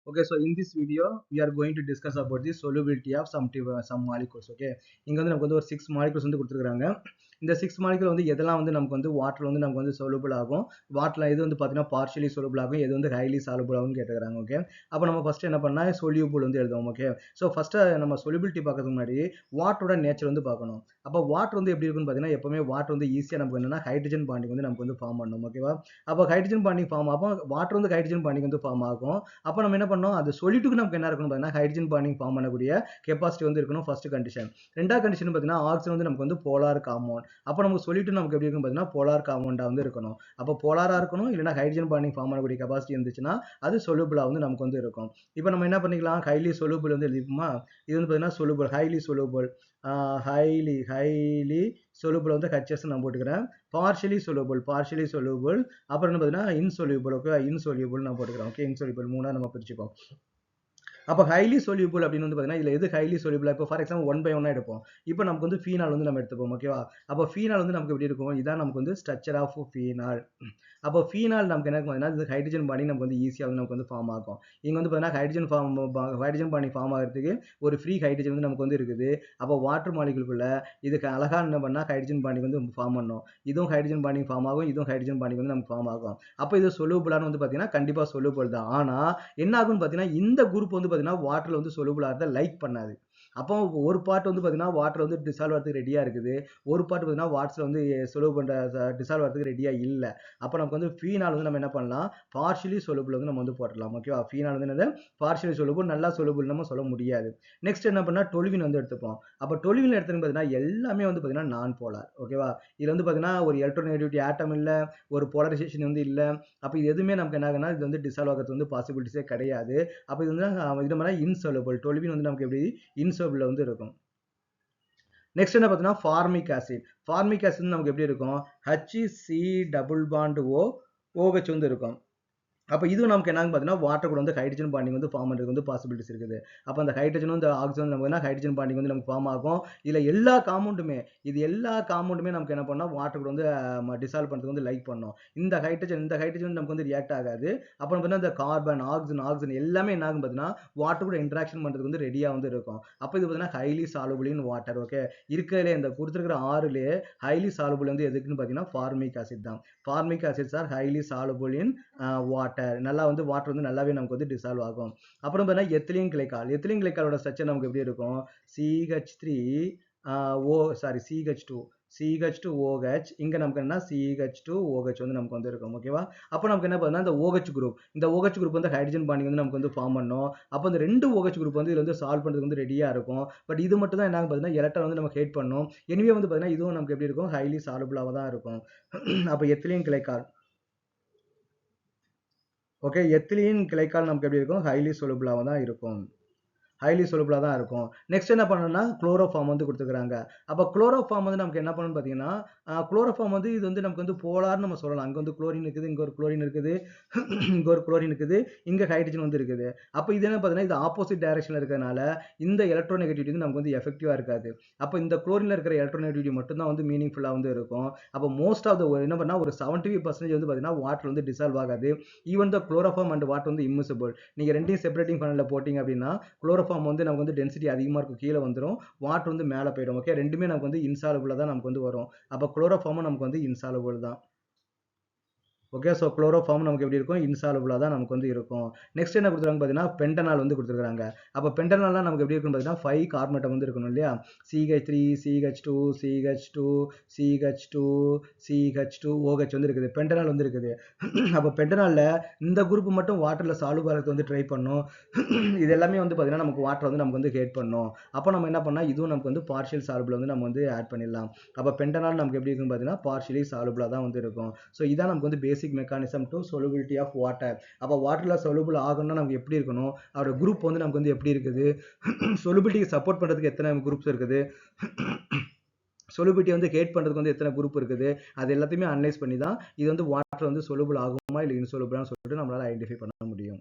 Okay, so in this video we are going to discuss about the solubility of some molecules. Okay, இங்க வந்து நமக்கு வந்து ஒரு 6 molecules வந்து கொடுத்துருக்காங்க. இந்த 6 molecule வந்து எதெல்லாம் வந்து நமக்கு வந்து வாட்டர் வந்து நமக்கு வந்து soluble ஆகும், வாட்டர்ல எது வந்து பார்த்தீங்கன்னா partially soluble ஆகும், எது வந்து highly soluble ஆகும் கேட்டுக்கிறாங்க. ஓகே, அப்போ நம்ம ஃபர்ஸ்ட் என்ன பண்ணா soluble வந்து எழுதுவோம். ஓகே, ஸோ ஃபர்ஸ்ட் நம்ம solubility பார்க்கறதுக்கு முன்னாடி வாட்டரோட நேச்சர் வந்து பார்க்கணும். அப்போ வாட்டர் வந்து எப்படி இருக்குன்னு பார்த்தீங்கன்னா எப்பவுமே வாட்டர் வந்து ஈஸியாக நமக்கு என்னன்னா ஹைட்ரஜன் பாண்டிங் வந்து நமக்கு வந்து ஃபார்ம் பண்ணணும். ஓகேவா, அப்போ ஹைட்ரஜன் பாண்டிங் ஃபார்ம் ஆகும், வாட்டர் வந்து ஹைட்ரஜன் பாண்டிங் வந்து ஃபார்ம் ஆகும். அப்போ நம்ம என்ன பண்ணோம், அது சொல்லிட்டுக்கு நமக்கு என்ன இருக்கணும் பார்த்தீங்கன்னா ஹைட்ரஜன் பாண்டிங் ஃபார்ம் பண்ணக்கூடிய கெப்பாசிட்டி வந்து இருக்கணும் ஃபர்ஸ்ட் கண்டிஷன். ரெண்டாவது கண்டிஷன் பார்த்தீங்கன்னா ஆக்சிஜன் வந்து நமக்கு வந்து போலார் காம்பவுண்ட். அப்போ நமக்கு சொல்லிட்டு நமக்கு எப்படி இருக்கும் பார்த்தீங்கன்னா போலார் காம்பவுண்டா வந்து இருக்கணும். அப்போ போலாரா இருக்கணும், இல்லைன்னா ஹைட்ரஜன் பாண்டிங் ஃபார்ம் பண்ணக்கூடிய கெப்பாசிட்டி இருந்துச்சுன்னா அது சொல்யூபிளா வந்து நமக்கு வந்து இருக்கும். இப்போ நம்ம என்ன பண்ணிக்கலாம், ஹைலி சொல்யூபிள் வந்து எழுதிப்போமா. இது வந்து பார்த்தீங்கன்னா soluble, highly soluble, highly soluble வந்து ஹெச்எஸ் நான் போட்டுக்கிறேன். பார்ஷியலி சொல்யூபிள், அப்புறம் என்ன பார்த்தீங்கன்னா இன்சொல்யூபிள். ஓகே, இன்சொல்யூபிள் நான் போட்டுக்கிறேன். ஓகே, இன்சொல்யூபிள் மூணா நம்ம பிரிச்சுப்போம். அப்போ ஹைலி சொல்யூபிள் அப்படின்னு வந்து பார்த்தீங்கன்னா இதில் எது ஹைலி சொல்யூபிள், இப்போ ஃபார் எக்ஸாம்பிள் 1 by 1 எடுப்போம். இப்போ நமக்கு வந்து ஃபீனால் வந்து நம்ம எடுத்துப்போம். ஓகேவா, அப்போ ஃபீனால் வந்து நமக்கு எப்படி இருக்கும், இதான் நமக்கு வந்து ஸ்ட்ரக்சர் ஆஃப் ஃபீனால். அப்போ ஃபீனால் நமக்கு என்ன இருக்கும், இது ஹைட்ரஜன் பாண்டிங் நமக்கு வந்து ஈஸியாக வந்து நமக்கு வந்து ஃபார்ம் ஆகும். இங்கே வந்து பார்த்தீங்கன்னா ஹைட்ரஜன் பாண்டிங் ஃபார்ம் ஆகிறதுக்கு ஒரு ஃப்ரீ ஹைட்ரஜன் வந்து நமக்கு வந்து இருக்குது. அப்போ வாட்டர் மாலிகுலுக்குள்ள இதுக்கு அழகாக என்ன பண்ணால் ஹைட்ரஜன் பாண்டிங் வந்து ஃபார்ம் பண்ணும். இதுவும் ஹைட்ரஜன் பாண்டிங் ஃபார்ம் ஆகும், இதுவும் ஹைட்ரஜன் பாண்டிங் வந்து நமக்கு ஃபார்ம் ஆகும். அப்போ இது சொல்யூபிளானு வந்து பார்த்தீங்கன்னா கண்டிப்பாக சொல்யூபிள் தான். ஆனால் என்ன ஆகும்னு பார்த்தீங்கன்னா இந்த குரூப் வந்து பார்த்தீங்கன்னா வாட்டர்ல வந்து சொல்யூபிள் ஆகிறத லைக் பண்ணாது. அப்போ ஒரு பார்ட் வந்து பார்த்தீங்கன்னா வாட்டர் வந்து டிசால்வ் ஆகிறதுக்கு ரெடியாக இருக்குது, ஒரு பார்ட் பார்த்தீங்கன்னா வாட்டர்ல வந்து சொல்யூபிள் பண்ணுற டிசால்வ் ஆகிறதுக்கு ரெடியாக இல்லை. அப்போ நமக்கு வந்து ஃபீனால் வந்து நம்ம என்ன பண்ணலாம், பார்ஷியலி சொல்யூபிள் வந்து நம்ம வந்து போடலாம். ஓகேவா, ஃபீனால் வந்து என்னது பார்ஷியலி சொல்யூபிள், நல்லா சொல்யூபிள் நம்ம சொல்ல முடியாது. நெக்ஸ்ட் என்ன பண்ணால் டொலுவின் வந்து எடுத்துப்போம். அப்போ டொலுவின் எடுத்துன்னு பார்த்தீங்கன்னா எல்லாமே வந்து பார்த்தீங்கன்னா நான் போலார். ஓகேவா, இது வந்து பார்த்தீங்கன்னா ஒரு எலக்ட்ரோநெகட்டிவிட்டி ஆட்டம் இல்லை, ஒரு போலரைசேஷன் வந்து இல்லை. அப்போ இது எதுவுமே நமக்கு என்ன ஆகுனா இது வந்து டிசால்வ் ஆகிறது வந்து பாசிபிலிட்டிஸே கிடையாது. அப்போ இது வந்து இது மாதிரி இன்சொல்யூபிள், டொலுவின் வந்து நமக்கு எப்படி இன்சொல்யூபிள் வந்து இருக்கும். நெக்ஸ்ட் என்ன பார்த்தீங்கன்னா ஃபார்மிக் ஆசிட். ஃபார்மிக் ஆசிட் நமக்கு எப்படி இருக்கும், HC டபுள் பாண்ட் OH வந்து இருக்கும். அப்போ இது நமக்கு என்னன்னு பார்த்தீங்கன்னா வாட்டர் கூட வந்து ஹைட்ரஜன் பாண்டிங் வந்து ஃபார்ம் பண்ணுறது வந்து பாசிபிலிட்டிஸ் இருக்குது. அப்போ அந்த ஹைட்ரஜனும் இந்த ஆக்சிஜன் நமக்கு ஹைட்ரஜன் பாண்டிங் வந்து நமக்கு ஃபார்ம் ஆகும். இதில் எல்லா காம்பவுண்டுமே நமக்கு என்ன பண்ணால் வாட்டர் கூட வந்து டிசால்வ் பண்ணுறது வந்து லைக் பண்ணோம். இந்த ஹைட்ரஜன் நமக்கு வந்து ரியாக்ட் ஆகாது. அப்புறம் பார்த்தீங்கன்னா இந்த கார்பன், ஆக்சிஜன் எல்லாமே என்ன ஆகும் பார்த்தீங்கன்னா வாட்டர் கூட இன்ட்ராக்ஷன் பண்ணுறது வந்து ரெடியாக வந்து இருக்கும். அப்போ இது பார்த்தீங்கன்னா highly soluble in water. Okay, இருக்கிறதுலே இந்த கொடுத்துருக்கிற 6லேயே ஹைலி சாலுபிள் வந்து எதுக்குன்னு பார்த்தீங்கன்னா ஃபார்மிக் ஆசிட் தான். Formic acids R highly soluble in water. நல்லா வந்து வாட்டர் வந்து நல்லாவே நமக்கு வந்து டிசால்வ் ஆகும். அப்புறம் பார்த்தீங்கன்னா எத்திலீன் கிளைக்காலோட ஸ்ட்ரக்சர் நமக்கு எப்படி இருக்கும், CH2OH, இங்க நமக்கு என்ன CH2OH வந்து நமக்கு வந்து இருக்கும். ஓகேவா, அப்போ நமக்கு என்ன பண்ணா இந்த OH குரூப், இந்த OH குரூப் வந்து ஹைட்ரஜன் பாண்டிங் வந்து நமக்கு வந்து ஃபார்ம் பண்ணும். அப்போ இந்த 2 OH குரூப் வந்து இதுல வந்து சால்வ் பண்றதுக்கு வந்து ரெடியா இருக்கும். பட் இது மட்டும் தான் என்ன பார்த்தீங்கன்னா எலக்ட்ரான் வந்து நமக்கு ஹேட் பண்ணும். எனிவே வந்து பார்த்தீங்கன்னா இதுவும் நமக்கு எப்படி இருக்கும், ஹைலி சாலுபிளாக தான் இருக்கும். அப்போ ethylene glycol, okay, ethylene glycol நமக்கு எப்படி இருக்கும், ஹைலி சொல்யூபிளாக தான் இருக்கும். நெக்ஸ்ட் என்ன பண்ணணும்னா குளோரோஃபார்ம் வந்து கொடுத்துக்கிறாங்க. அப்போ குளோரோஃபார்ம் வந்து நமக்கு என்ன பண்ணணும்னு பார்த்தீங்கன்னா குளோரோஃபார்ம் வந்து இது வந்து நமக்கு வந்து போலார்னு நம்ம சொல்லலாம். அங்கே வந்து குளோரின் இருக்குது, இங்கே ஒரு குளோரின் இருக்குது, இங்கே ஒரு குளோரின் இருக்குது, இங்கே ஹைட்ரஜன் வந்து இருக்குது. அப்போ இது என்ன பார்த்தீங்கன்னா இது ஆப்போசிட் டைரக்ஷனில் இருக்கிறதுனால இந்த எலக்ட்ரோநெகட்டிவிட்டி வந்து நமக்கு வந்து எஃபெக்டிவாக இருக்காது. அப்போ இந்த குளோரினில் இருக்கிற எலக்ட்ரோநெகட்டிவிட்டி மட்டும் தான் வந்து மீனிங்ஃபுல்லாக வந்து இருக்கும். அப்போ மோஸ்ட் ஆஃப் த என்ன பண்ணால் ஒரு 75% வந்து பார்த்தீங்கன்னா வாட்டர் வந்து டிசால்வ் ஆகாது. Even the chloroform and water வந்து இம்மிசிபிள். நீங்கள் ரெண்டையும் செப்பரேட்டிங் பண்ணல போட்டிங்க அப்படின்னா குளோரோஃபார்ம் வந்து நமக்கு வந்து டென்சிட்டி அதிகமாக இருக்கும், கீழே வந்துடும், வாட்டர் வந்து மேலே போயிடும். ஓகே, ரெண்டுமே நமக்கு வந்து இன்சாலுபிளாக தான் நமக்கு வந்து வரும். அப்போ குளோரோஃபார்மும் நமக்கு வந்து இன்சாலுபிள் தான். ஓகே, ஸோ குளோரோஃபார்ம் நமக்கு எப்படி இருக்கும், இன்சாலுபிளாக தான் நமக்கு வந்து இருக்கும். நெக்ஸ்ட் என்ன கொடுத்துருக்காங்க பார்த்தீங்கன்னா பென்டனால் வந்து கொடுத்துருக்காங்க. அப்போ பென்டனால்னா நமக்கு எப்படி இருக்குன்னு பார்த்தீங்கன்னா 5 கார்பன் வந்து இருக்கணும் இல்லையா, CH3 CH2 CH2 CH2 CH2 OH வந்து இருக்குது, பென்டனால் வந்து இருக்குது. அப்போ பென்டனாலில் இந்த குரூப் மட்டும் வாட்டரில் சால்வ் ஆகிறதுக்கு வந்து ட்ரை பண்ணும். இது எல்லாமே வந்து பார்த்தீங்கன்னா நமக்கு வாட்டர் வந்து நமக்கு வந்து ஹேட் பண்ணும். அப்போ நம்ம என்ன பண்ணால் இதுவும் நமக்கு வந்து பார்ஷியல் சால்பிள் வந்து நம்ம வந்து ஆட் பண்ணிடலாம். அப்போ பென்டனால் நமக்கு எப்படி இருக்குன்னு பார்த்தீங்கன்னா பார்ஷியலி சால்பிளாக தான் வந்து இருக்கும். ஸோ இதான் நமக்கு வந்து basic mechanism to solubility of water. அப்போ வாட்டரில் soluble ஆகணும்னா நமக்கு எப்படி இருக்கணும், அதோட குரூப் வந்து நமக்கு வந்து எப்படி இருக்குது, solubility சப்போர்ட் பண்ணுறதுக்கு எத்தனை குரூப்ஸ் இருக்குது, solubility வந்து ஹேட் பண்ணுறதுக்கு வந்து எத்தனை குரூப் இருக்குது, அது எல்லாத்தையுமே அனலைஸ் பண்ணி தான் இது வந்து வாட்டர் வந்து soluble ஆகுமா இல்லை இன்சொலுபிளான்னு சொல்லிட்டு நம்மளால் ஐடென்டிஃபை பண்ண முடியும்.